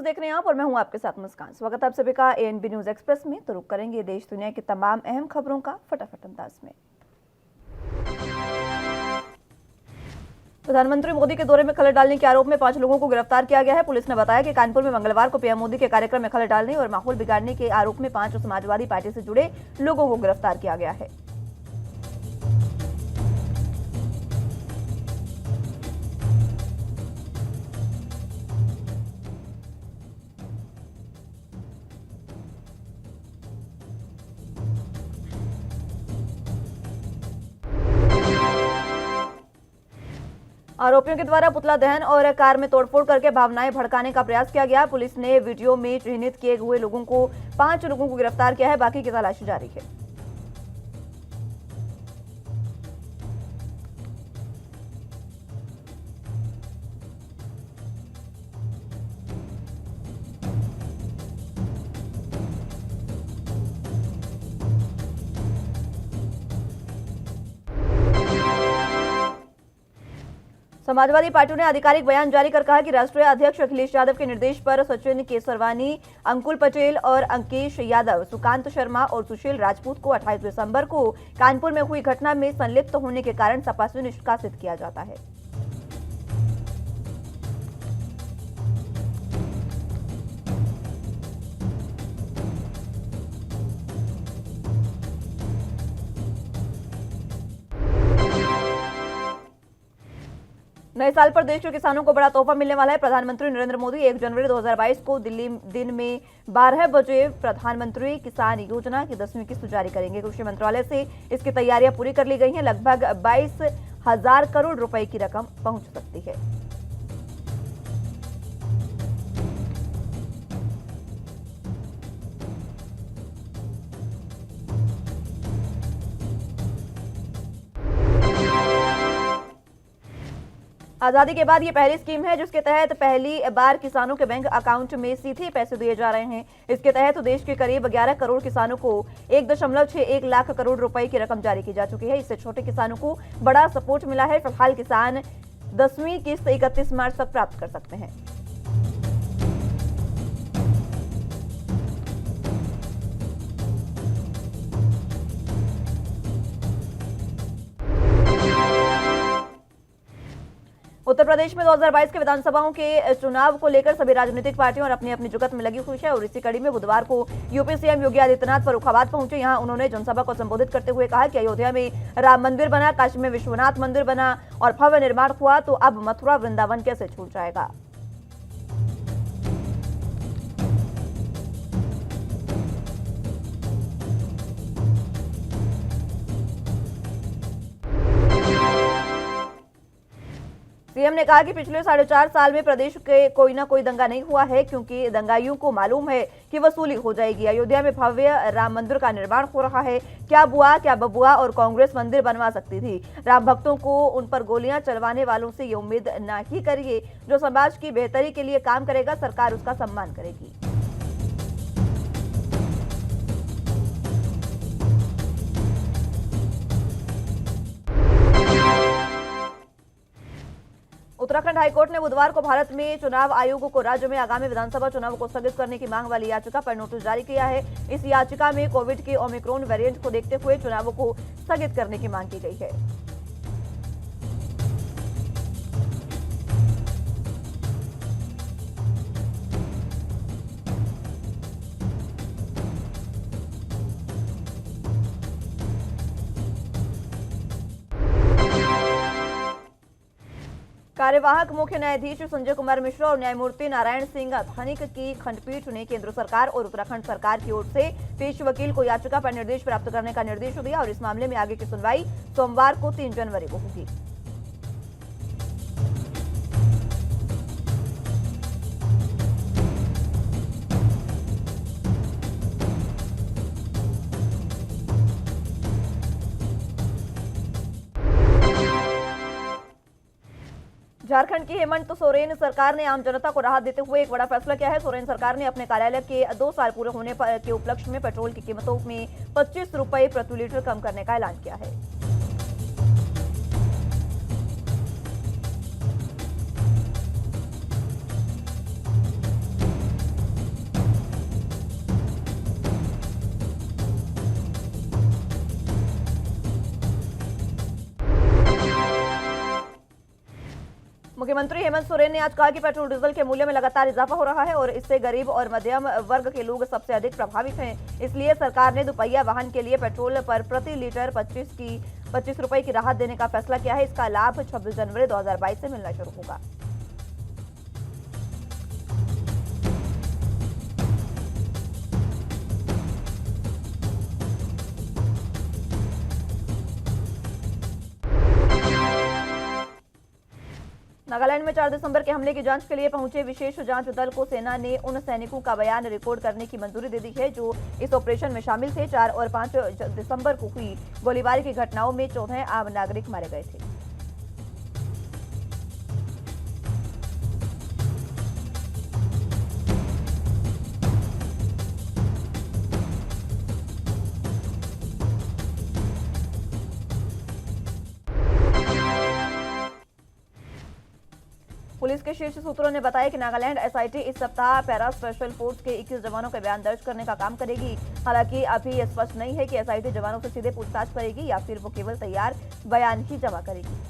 News देख रहे हैं आप और मैं हूं आपके साथ मुस्कान। स्वागत है आप सभी का एएनबी न्यूज एक्सप्रेस में। तो रुक करेंगे देश दुनिया की तमाम अहम खबरों का फटाफट अंदाज में। प्रधानमंत्री मोदी के दौरे में खलल डालने के आरोप में 5 लोगों को गिरफ्तार किया गया है। पुलिस ने बताया कि कानपुर में मंगलवार को पीएम मोदी के कार्यक्रम में खलल डालने और माहौल बिगाड़ने के आरोप में 5 समाजवादी पार्टी से जुड़े लोगों को गिरफ्तार किया गया है। आरोपियों के द्वारा पुतला दहन और कार में तोड़फोड़ करके भावनाएं भड़काने का प्रयास किया गया। पुलिस ने वीडियो में चिन्हित किए हुए लोगों को 5 लोगों को गिरफ्तार किया है। बाकी की तलाशी जारी है। समाजवादी पार्टी ने आधिकारिक बयान जारी कर कहा कि राष्ट्रीय अध्यक्ष अखिलेश यादव के निर्देश पर सचिन केसरवानी, अंकुल पटेल और अंकेश यादव, सुकांत शर्मा और सुशील राजपूत को 28 दिसंबर को कानपुर में हुई घटना में संलिप्त होने के कारण सपा से निष्कासित किया जाता है। नए साल पर देश के किसानों को बड़ा तोहफा मिलने वाला है। प्रधानमंत्री नरेंद्र मोदी 1 जनवरी 2022 को दिल्ली दिन में 12 बजे प्रधानमंत्री किसान योजना की 10वीं किस्त जारी करेंगे। कृषि मंत्रालय से इसकी तैयारियां पूरी कर ली गई हैं। लगभग 22,000 करोड़ रुपए की रकम पहुंच सकती है। आजादी के बाद ये पहली स्कीम है जिसके तहत पहली बार किसानों के बैंक अकाउंट में सीधे पैसे दिए जा रहे हैं। इसके तहत देश के करीब 11 करोड़ किसानों को 1.61 लाख करोड़ रुपए की रकम जारी की जा चुकी है। इससे छोटे किसानों को बड़ा सपोर्ट मिला है। फिलहाल किसान 10वीं किस्त 31 मार्च तक प्राप्त कर सकते हैं। उत्तर प्रदेश में 2022 के विधानसभाओं के चुनाव को लेकर सभी राजनीतिक पार्टियां और अपनी अपनी जुगत में लगी हुई है और इसी कड़ी में बुधवार को यूपी सीएम योगी आदित्यनाथ फर्रुखाबाद पहुंचे। यहां उन्होंने जनसभा को संबोधित करते हुए कहा कि अयोध्या में राम मंदिर बना, काशी में विश्वनाथ मंदिर बना और भव्य निर्माण हुआ, तो अब मथुरा वृंदावन कैसे छूट जाएगा। सीएम ने कहा कि पिछले 4.5 साल में प्रदेश के कोई ना कोई दंगा नहीं हुआ है, क्योंकि दंगाइयों को मालूम है कि वसूली हो जाएगी। अयोध्या में भव्य राम मंदिर का निर्माण हो रहा है। क्या बुआ क्या बबुआ और कांग्रेस मंदिर बनवा सकती थी। राम भक्तों को उन पर गोलियां चलवाने वालों से ये उम्मीद ना ही करिए। जो समाज की बेहतरी के लिए काम करेगा, सरकार उसका सम्मान करेगी। उत्तराखंड हाईकोर्ट ने बुधवार को भारत में चुनाव आयोग को राज्य में आगामी विधानसभा चुनाव को स्थगित करने की मांग वाली याचिका पर नोटिस जारी किया है। इस याचिका में कोविड के ओमिक्रॉन वेरिएंट को देखते हुए चुनावों को स्थगित करने की मांग की गई है। कार्यवाहक मुख्य न्यायाधीश संजय कुमार मिश्रा और न्यायमूर्ति नारायण सिंह धनिक की खंडपीठ ने केंद्र सरकार और उत्तराखंड सरकार की ओर से पेश वकील को याचिका पर निर्देश प्राप्त करने का निर्देश दिया और इस मामले में आगे की सुनवाई सोमवार को 3 जनवरी को होगी। झारखंड की हेमंत सोरेन सरकार ने आम जनता को राहत देते हुए एक बड़ा फैसला किया है। सोरेन सरकार ने अपने कार्यालय के 2 साल पूरे होने के उपलक्ष्य में पेट्रोल की कीमतों में 25 रुपए प्रति लीटर कम करने का ऐलान किया है। मुख्यमंत्री हेमंत सोरेन ने आज कहा कि पेट्रोल डीजल के मूल्य में लगातार इजाफा हो रहा है और इससे गरीब और मध्यम वर्ग के लोग सबसे अधिक प्रभावित हैं। इसलिए सरकार ने दुपहिया वाहन के लिए पेट्रोल पर प्रति लीटर 25 रुपए की राहत देने का फैसला किया है। इसका लाभ 26 जनवरी 2022 से मिलना शुरू होगा। नागालैंड में 4 दिसंबर के हमले की जांच के लिए पहुंचे विशेष जांच दल को सेना ने उन सैनिकों का बयान रिकॉर्ड करने की मंजूरी दे दी है जो इस ऑपरेशन में शामिल थे। 4 और 5 दिसंबर को हुई गोलीबारी की घटनाओं में 14 आम नागरिक मारे गए थे। पुलिस के शीर्ष सूत्रों ने बताया कि नागालैंड एसआईटी इस सप्ताह पैरा स्पेशल फोर्स के 21 जवानों के बयान दर्ज करने का काम करेगी। हालांकि अभी यह स्पष्ट नहीं है कि एसआईटी जवानों से सीधे पूछताछ करेगी या फिर वो केवल तैयार बयान ही जमा करेगी।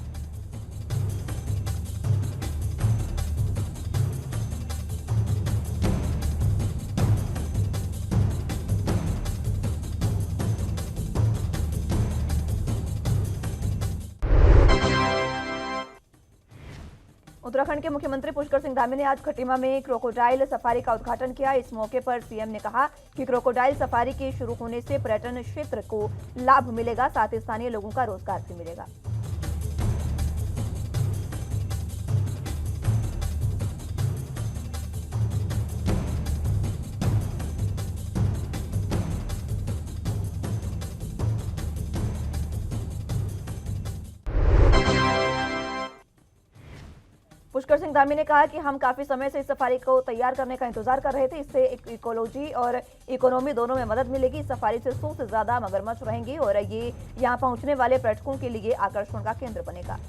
उत्तराखंड के मुख्यमंत्री पुष्कर सिंह धामी ने आज खटीमा में क्रोकोडाइल सफारी का उद्घाटन किया। इस मौके पर सीएम ने कहा कि क्रोकोडाइल सफारी के शुरू होने से पर्यटन क्षेत्र को लाभ मिलेगा, साथ ही स्थानीय लोगों का रोजगार भी मिलेगा। पुष्कर सिंह धामी ने कहा कि हम काफी समय से इस सफारी को तैयार करने का इंतजार कर रहे थे। इससे इकोलॉजी और इकोनॉमी दोनों में मदद मिलेगी। इस सफारी से 100 से ज्यादा मगरमच्छ रहेंगी और ये यहां पहुंचने वाले पर्यटकों के लिए आकर्षण का केंद्र बनेगा।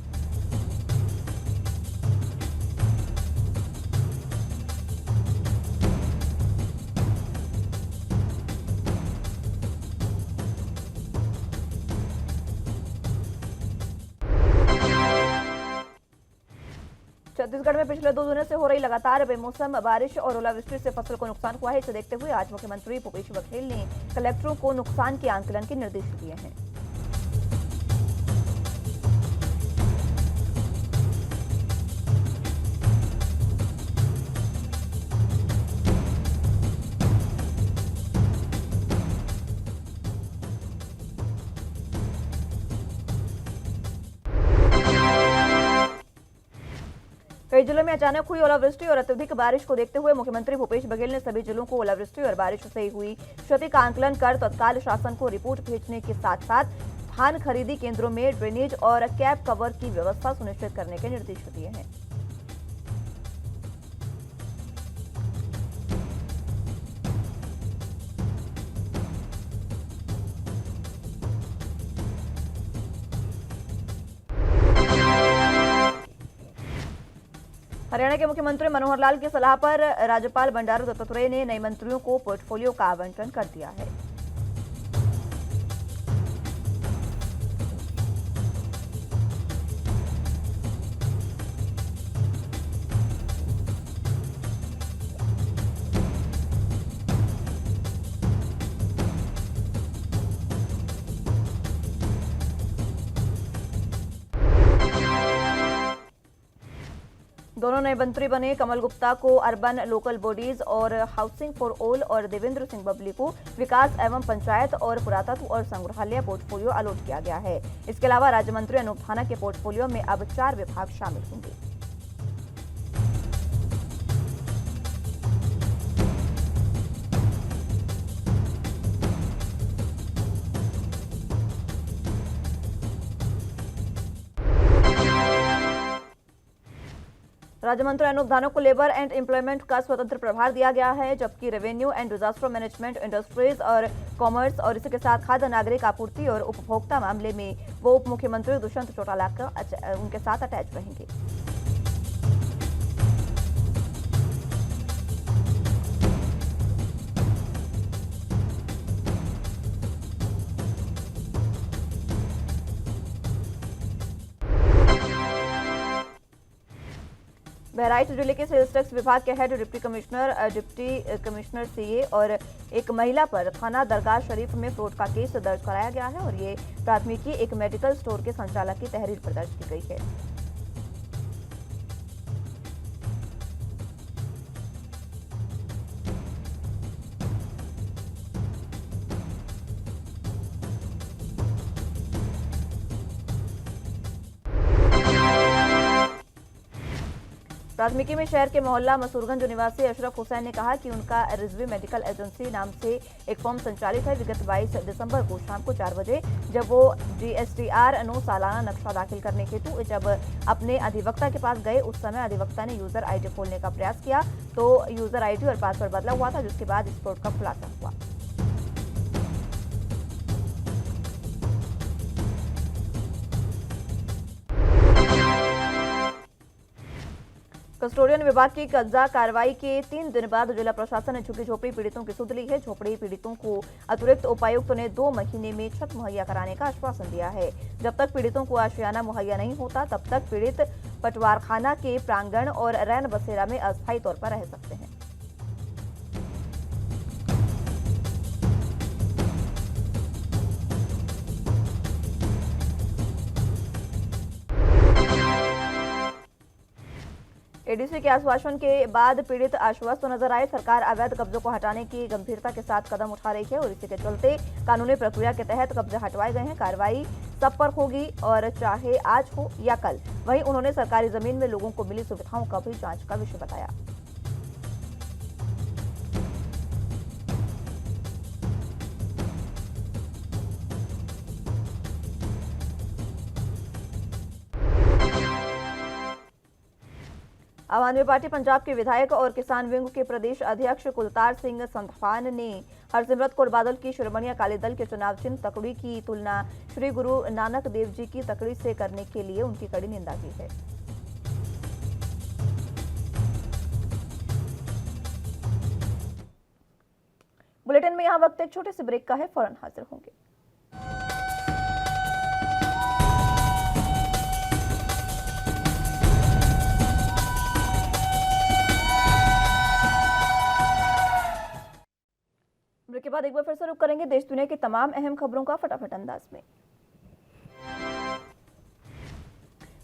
छत्तीसगढ़ में पिछले 2 दिनों से हो रही लगातार बेमौसम बारिश और ओलावृष्टि से फसल को नुकसान हुआ है। इसे देखते हुए आज मुख्यमंत्री भूपेश बघेल ने कलेक्टरों को नुकसान के आंकलन के निर्देश दिए हैं। कई जिलों में अचानक हुई ओलावृष्टि और अत्यधिक बारिश को देखते हुए मुख्यमंत्री भूपेश बघेल ने सभी जिलों को ओलावृष्टि और बारिश से हुई क्षति का आंकलन कर तत्काल शासन को रिपोर्ट भेजने के साथ साथ धान खरीदी केंद्रों में ड्रेनेज और कैप कवर की व्यवस्था सुनिश्चित करने के निर्देश दिए हैं। हरियाणा के मुख्यमंत्री मनोहर लाल की सलाह पर राज्यपाल बंडारू दत्तात्रेय ने नए मंत्रियों को पोर्टफोलियो का आवंटन कर दिया है। दोनों नए मंत्री बने कमल गुप्ता को अर्बन लोकल बॉडीज और हाउसिंग फॉर ऑल और देवेंद्र सिंह बबली को विकास एवं पंचायत और पुरातत्व और संग्रहालय पोर्टफोलियो अलॉट किया गया है। इसके अलावा राज्य मंत्री अनूप धाना के पोर्टफोलियो में अब 4 विभाग शामिल होंगे। राज्य मंत्री अनूप धाना को लेबर एंड एम्प्लॉयमेंट का स्वतंत्र प्रभार दिया गया है, जबकि revenue and disaster management, industries और कॉमर्स और इसी के साथ खाद्य नागरिक आपूर्ति और उपभोक्ता मामले में वो उप मुख्यमंत्री दुष्यंत चौटाला उनके साथ अटैच रहेंगे। बहराइच जिले के सेल्स टैक्स विभाग के हेड डिप्टी कमिश्नर सीए और एक महिला पर थाना दरगाह शरीफ में फ्रॉड का केस दर्ज कराया गया है और ये प्राथमिकी एक मेडिकल स्टोर के संचालक की तहरीर पर दर्ज की गई है। प्राथमिकी में शहर के मोहल्ला मसूरगंज निवासी अशरफ हुसैन ने कहा कि उनका रिजवी मेडिकल एजेंसी नाम से एक फर्म संचालित है। विगत 22 दिसंबर को शाम को 4 बजे जब वो GSTR 9 सालाना नक्शा दाखिल करने हेतु जब अपने अधिवक्ता के पास गए, उस समय अधिवक्ता ने यूजर ID खोलने का प्रयास किया तो यूजर ID और पासवर्ड बदला हुआ था, जिसके बाद इस फ्रॉड का खुलासा हुआ। कस्टोडियन विभाग की कब्जा कार्रवाई के 3 दिन बाद जिला प्रशासन ने झुग्गी झोपड़ी पीड़ितों की सुध ली है। झोपड़ी पीड़ितों को अतिरिक्त उपायुक्त ने 2 महीने में छत मुहैया कराने का आश्वासन दिया है। जब तक पीड़ितों को आशियाना मुहैया नहीं होता तब तक पीड़ित पटवारखाना के प्रांगण और रैन बसेरा में अस्थायी तौर पर रह सकते हैं। एडीसी के आश्वासन के बाद पीड़ित आश्वस्त नजर आए। सरकार अवैध कब्जों को हटाने की गंभीरता के साथ कदम उठा रही है और इसी के चलते कानूनी प्रक्रिया के तहत कब्जे हटवाए गए हैं। कार्रवाई सब पर होगी और चाहे आज हो या कल। वहीं उन्होंने सरकारी जमीन में लोगों को मिली सुविधाओं का भी जांच का विषय बताया। आम आदमी पार्टी पंजाब के विधायक और किसान विंग के प्रदेश अध्यक्ष कुलतार सिंह संधवान ने हरसिमरत कौर बादल की शिरोमणि अकाली दल के चुनाव चिन्ह तकड़ी की तुलना श्री गुरु नानक देव जी की तकड़ी से करने के लिए उनकी कड़ी निंदा की है। बुलेटिन में यहां वक्त एक छोटे से ब्रेक का है, फौरन हाजिर होंगे। ब्रेक के बाद एक बार फिर से रुक करेंगे देश दुनिया की तमाम अहम खबरों का फटाफट अंदाज में।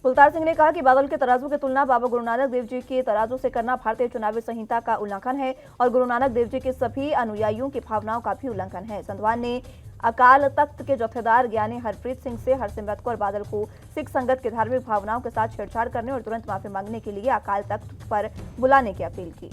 कुलतार सिंह ने कहा कि बादल के तराजू की तुलना बाबा गुरु नानक देव जी के तराजू से करना भारतीय चुनावी संहिता का उल्लंघन है और गुरु नानक देव जी के सभी अनुयायियों की भावनाओं का भी उल्लंघन है। संधवान ने अकाल तख्त के जत्थेदार ज्ञानी हरप्रीत सिंह से हरसिमरत कौर बादल को सिख संगत की धार्मिक भावनाओं के साथ छेड़छाड़ करने और तुरंत माफी मांगने के लिए अकाल तख्त पर बुलाने की अपील की।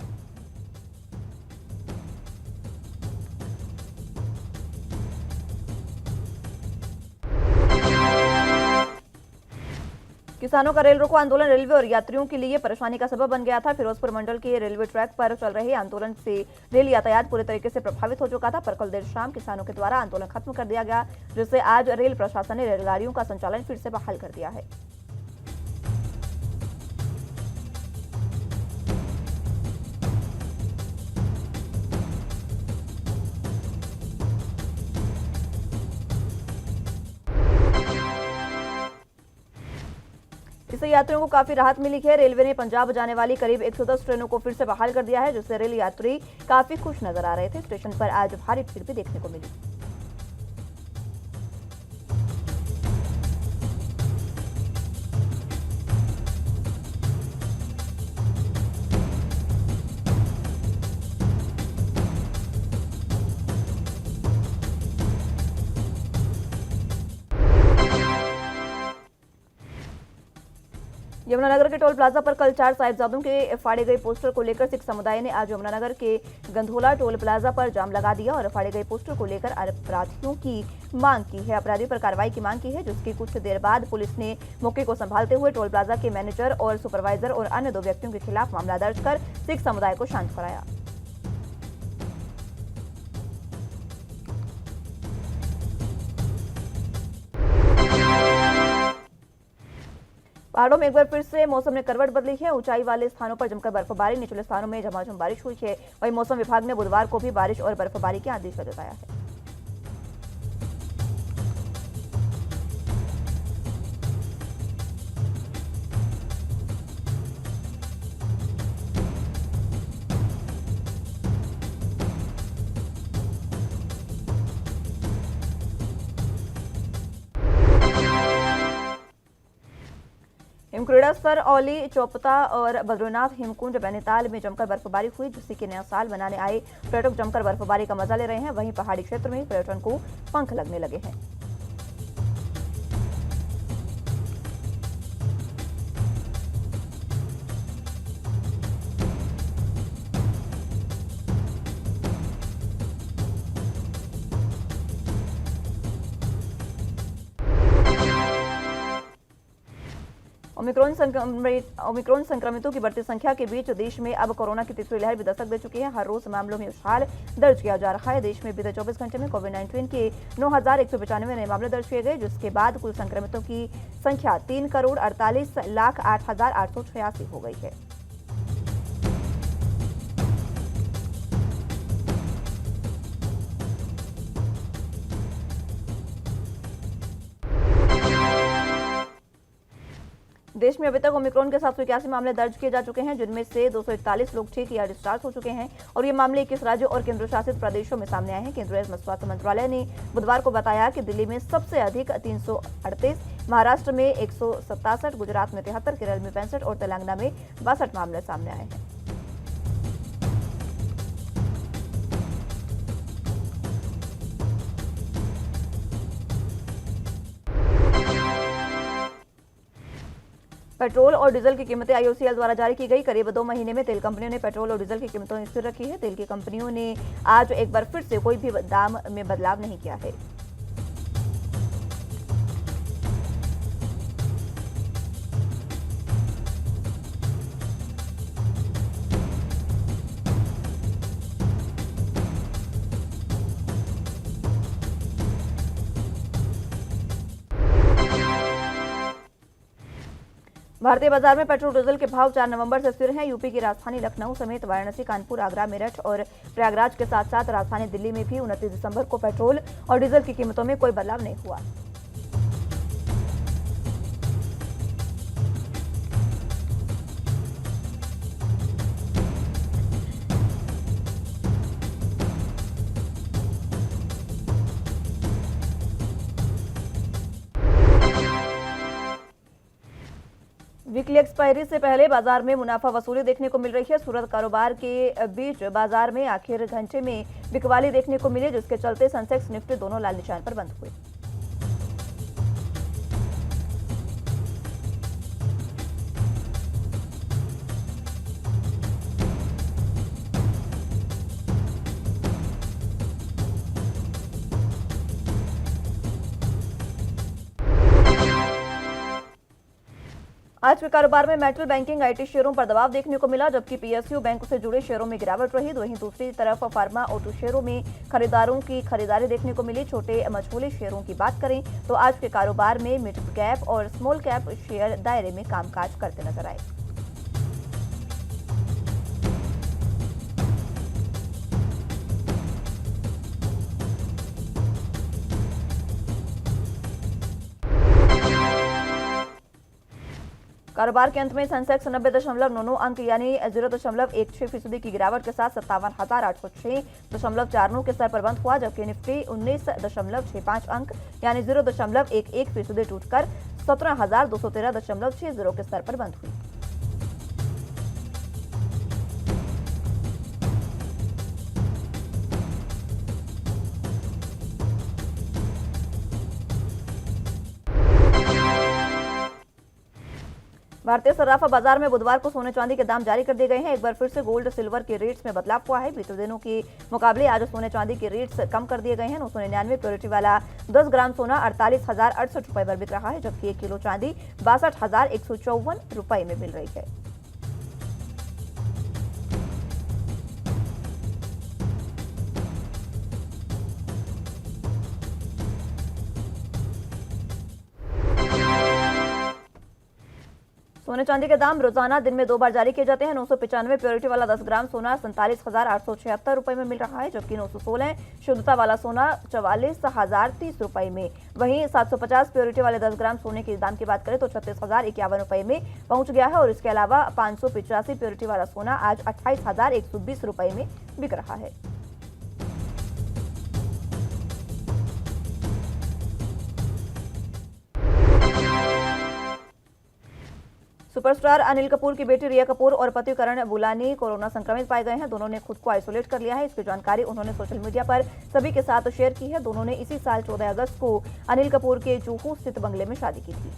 किसानों का रेल रोको आंदोलन रेलवे और यात्रियों के लिए परेशानी का सबब बन गया था। फिरोजपुर मंडल के रेलवे ट्रैक पर चल रहे आंदोलन से रेल यातायात पूरे तरीके से प्रभावित हो चुका था, पर कल देर शाम किसानों के द्वारा आंदोलन खत्म कर दिया गया, जिससे आज रेल प्रशासन ने रेलगाड़ियों का संचालन फिर से बहाल कर दिया है। इससे यात्रियों को काफी राहत मिली है। रेलवे ने पंजाब जाने वाली करीब 110 ट्रेनों को फिर से बहाल कर दिया है, जिससे रेल यात्री काफी खुश नजर आ रहे थे। स्टेशन पर आज भारी भीड़ भी देखने को मिली। यमुनानगर के टोल प्लाजा पर कल 4 साहिबजादों के फाड़े गए पोस्टर को लेकर सिख समुदाय ने आज यमुनानगर के गंधोला टोल प्लाजा पर जाम लगा दिया और फाड़े गए पोस्टर को लेकर अपराधियों की मांग की है, अपराधियों पर कार्रवाई की मांग की है, जिसकी कुछ देर बाद पुलिस ने मौके को संभालते हुए टोल प्लाजा के मैनेजर और सुपरवाइजर और अन्य 2 व्यक्तियों के खिलाफ मामला दर्ज कर सिख समुदाय को शांत कराया। पहाड़ों में एक बार फिर से मौसम ने करवट बदली है। ऊंचाई वाले स्थानों पर जमकर बर्फबारी, निचले स्थानों में झमाझम बारिश हुई है। वहीं मौसम विभाग ने बुधवार को भी बारिश और बर्फबारी के आदेश जताया है। क्रीड़ास्थल औली, चौपता और बद्रीनाथ, हेमकुंड, नैनीताल में जमकर बर्फबारी हुई, जिससे कि नया साल मनाने आए पर्यटक जमकर बर्फबारी का मजा ले रहे हैं। वहीं पहाड़ी क्षेत्र में पर्यटन को पंख लगने लगे हैं। ओमिक्रॉन संक्रमितों की बढ़ती संख्या के बीच देश में अब कोरोना की तीसरी लहर भी दस्तक दे चुकी है। हर रोज मामलों में उछाल दर्ज किया जा रहा है। देश में बीते 24 घंटे में कोविड-19 के 9,195 नए मामले दर्ज किए गए, जिसके बाद कुल संक्रमितों की संख्या 3,48,08,886 हो गई है। देश में अभी तक ओमिक्रॉन के 781 मामले दर्ज किए जा चुके हैं, जिनमें से 241 लोग ठीक या डिस्चार्ज हो चुके हैं और ये मामले 21 राज्यों और केंद्र शासित प्रदेशों में सामने आए हैं। केंद्रीय स्वास्थ्य मंत्रालय ने बुधवार को बताया कि दिल्ली में सबसे अधिक 338, महाराष्ट्र में 167, गुजरात में 73, केरल में 65 और तेलंगाना में 62 मामले सामने आए हैं। पेट्रोल और डीजल की कीमतें आईओसीएल द्वारा जारी की गई। करीब 2 महीने में तेल कंपनियों ने पेट्रोल और डीजल की कीमतों स्थिर रखी है। तेल की कंपनियों ने आज एक बार फिर से कोई भी दाम में बदलाव नहीं किया है। भारतीय बाजार में पेट्रोल डीजल के भाव 4 नवंबर से स्थिर हैं। यूपी की राजधानी लखनऊ समेत वाराणसी, कानपुर, आगरा, मेरठ और प्रयागराज के साथ साथ राजधानी दिल्ली में भी 29 दिसंबर को पेट्रोल और डीजल की कीमतों में कोई बदलाव नहीं हुआ। वीकली एक्सपायरी से पहले बाजार में मुनाफा वसूली देखने को मिल रही है। सूरत कारोबार के बीच बाजार में आखिर घंटे में बिकवाली देखने को मिली, जिसके चलते सेंसेक्स, निफ्टी दोनों लाल निशान पर बंद हुए। आज के कारोबार में मेटल, बैंकिंग, आईटी शेयरों पर दबाव देखने को मिला, जबकि पीएसयू बैंक से जुड़े शेयरों में गिरावट रही। वहीं दूसरी तरफ फार्मा, ऑटो शेयरों में खरीदारों की खरीदारी देखने को मिली। छोटे मझोले शेयरों की बात करें तो आज के कारोबार में मिड कैप और स्मॉल कैप शेयर दायरे में कामकाज करते नजर आए। कारोबार के अंत में सेंसेक्स 90.99 अंक यानी 0.16% की गिरावट के साथ 57,806.49 के स्तर पर बंद हुआ, जबकि निफ्टी 19.65 अंक यानी 0.11% टूटकर 17,213.60 के स्तर पर बंद हुई। भारतीय सराफा बाजार में बुधवार को सोने चांदी के दाम जारी कर दिए गए हैं। एक बार फिर से गोल्ड सिल्वर के रेट्स में बदलाव हुआ है। बीते दिनों के मुकाबले आज सोने चांदी के रेट्स कम कर दिए गए हैं। 999 प्योरिटी वाला 10 ग्राम सोना 48,068 रुपए पर बिक रहा है, जबकि 1 किलो चांदी 62,154 रुपए में मिल रही है। सोने चांदी के दाम रोजाना दिन में 2 बार जारी किए जाते हैं। 995 प्योरिटी वाला 10 ग्राम सोना 47,876 रुपए में मिल रहा है, जबकि 916 शुद्धता वाला सोना 44,030 रुपए में। वहीं 750 प्योरिटी वाले 10 ग्राम सोने के दाम की बात करें तो 36,051 रुपए में पहुंच गया है और इसके अलावा 585 प्योरिटी वाला सोना आज 28,120 रुपए में बिक रहा है। सुपरस्टार अनिल कपूर की बेटी रिया कपूर और पति करण बुलानी कोरोना संक्रमित पाए गए हैं। दोनों ने खुद को आइसोलेट कर लिया है। इसकी जानकारी उन्होंने सोशल मीडिया पर सभी के साथ शेयर की है। दोनों ने इसी साल 14 अगस्त को अनिल कपूर के जुहू स्थित बंगले में शादी की थी।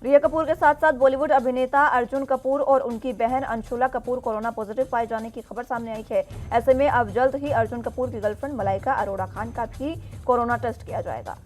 रिया कपूर के साथ साथ बॉलीवुड अभिनेता अर्जुन कपूर और उनकी बहन अंशुला कपूर कोरोना पॉजिटिव पाए जाने की खबर सामने आई है। ऐसे में अब जल्द ही अर्जुन कपूर की गर्लफ्रेंड मलाइका अरोड़ा खान का भी कोरोना टेस्ट किया जाएगा।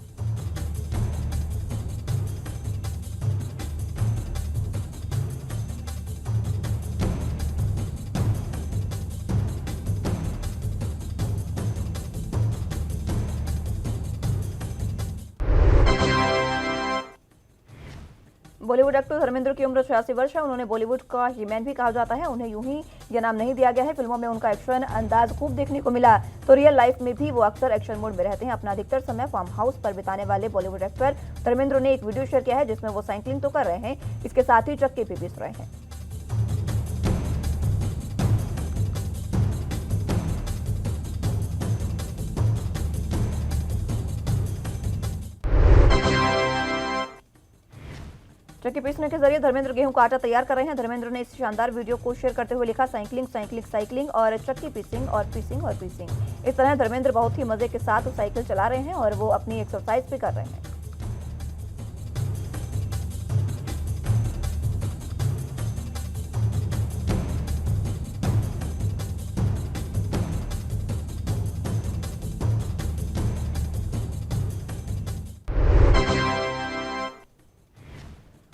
बॉलीवुड एक्टर धर्मेंद्र की उम्र 86 वर्ष है। उन्होंने बॉलीवुड का ही-मैन भी कहा जाता है। उन्हें यूं ही यह नाम नहीं दिया गया है। फिल्मों में उनका एक्शन अंदाज खूब देखने को मिला, तो रियल लाइफ में भी वो अक्सर एक्शन मोड में रहते हैं। अपना अधिकतर समय फार्म हाउस पर बिताने वाले बॉलीवुड एक्टर धर्मेंद्र ने एक वीडियो शेयर किया है जिसमें वो साइकिलिंग तो कर रहे हैं, इसके साथ ही चक्के भी पीस रहे हैं। चक्की पीसने के जरिए धर्मेंद्र गेहूं का आटा तैयार कर रहे हैं। धर्मेंद्र ने इस शानदार वीडियो को शेयर करते हुए लिखा, साइकिलिंग साइकिलिंग साइकिलिंग और चक्की पीसिंग और पीसिंग और पीसिंग। इस तरह धर्मेंद्र बहुत ही मजे के साथ साइकिल चला रहे हैं और वो अपनी एक्सरसाइज भी कर रहे हैं।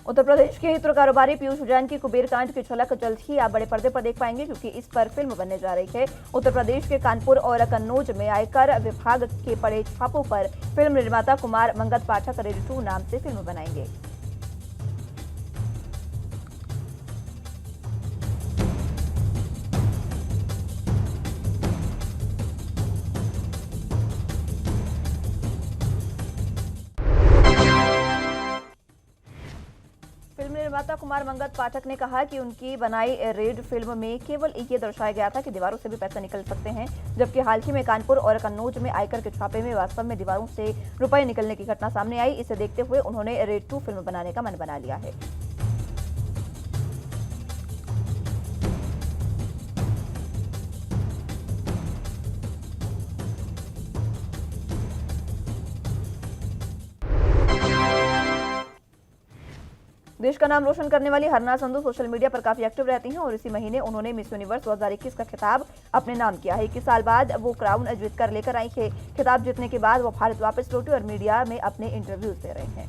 उत्तर प्रदेश के हित कारोबारी पीयूष जैन की कुबेर कांड की झलक जल्द ही आप बड़े पर्दे पर देख पाएंगे, क्योंकि इस पर फिल्म बनने जा रही है। उत्तर प्रदेश के कानपुर और कन्नौज में आयकर विभाग के पड़े छापों पर फिल्म निर्माता कुमार मंगत पाठक रेड 2 नाम से फिल्म बनाएंगे। फिल्म निर्माता कुमार मंगत पाठक ने कहा कि उनकी बनाई रेड फिल्म में केवल ये दर्शाया गया था कि दीवारों से भी पैसे निकल सकते हैं, जबकि हाल ही में कानपुर और कन्नौज में आयकर के छापे में वास्तव में दीवारों से रुपए निकलने की घटना सामने आई। इसे देखते हुए उन्होंने रेड 2 फिल्म बनाने का मन बना लिया है। देश का नाम रोशन करने वाली हरना संधू सोशल मीडिया पर काफी एक्टिव रहती हैं और इसी महीने उन्होंने मिस यूनिवर्स 2021 का खिताब अपने नाम किया है। 21 साल बाद वो क्राउन जीत कर लेकर आई है। खिताब जीतने के बाद वो भारत वापस लौटी और मीडिया में अपने इंटरव्यूज दे रहे हैं।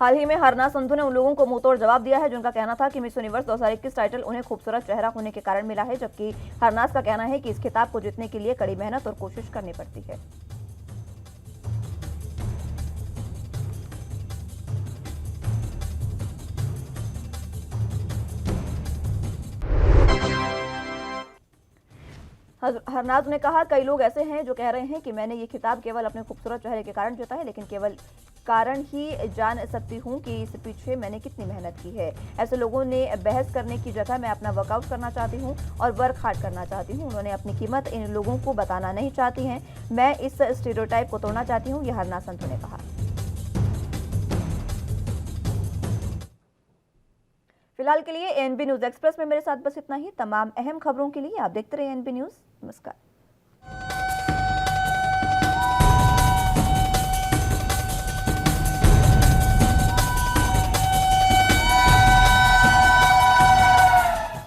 हाल ही में हरना संधू ने उन लोगों को मुंहतोड़ जवाब दिया है जिनका कहना था कि मिस यूनिवर्स 2021 टाइटल उन्हें खूबसूरत चेहरा होने के कारण मिला है, जबकि हरनास का कहना है कि इस खिताब को जीतने के लिए कड़ी मेहनत और कोशिश करनी पड़ती है। हरनाज ने कहा, कई लोग ऐसे हैं जो कह रहे हैं कि मैंने ये खिताब केवल अपने खूबसूरत चेहरे के कारण जीता है, लेकिन केवल कारण ही जान सकती हूँ कि इस पीछे मैंने कितनी मेहनत की है। ऐसे लोगों ने बहस करने की जगह मैं अपना वर्कआउट करना चाहती हूँ और वर्क हार्ड करना चाहती हूँ। उन्होंने अपनी कीमत इन लोगों को बताना नहीं चाहती हैं। मैं इस स्टीरियोटाइप को तोड़ना चाहती हूँ, यह हरना संधू ने कहा। फिलहाल के लिए एएनबी न्यूज एक्सप्रेस में मेरे साथ बस इतना ही। तमाम अहम खबरों के लिए आप देखते रहिए एएनबी न्यूज। नमस्कार।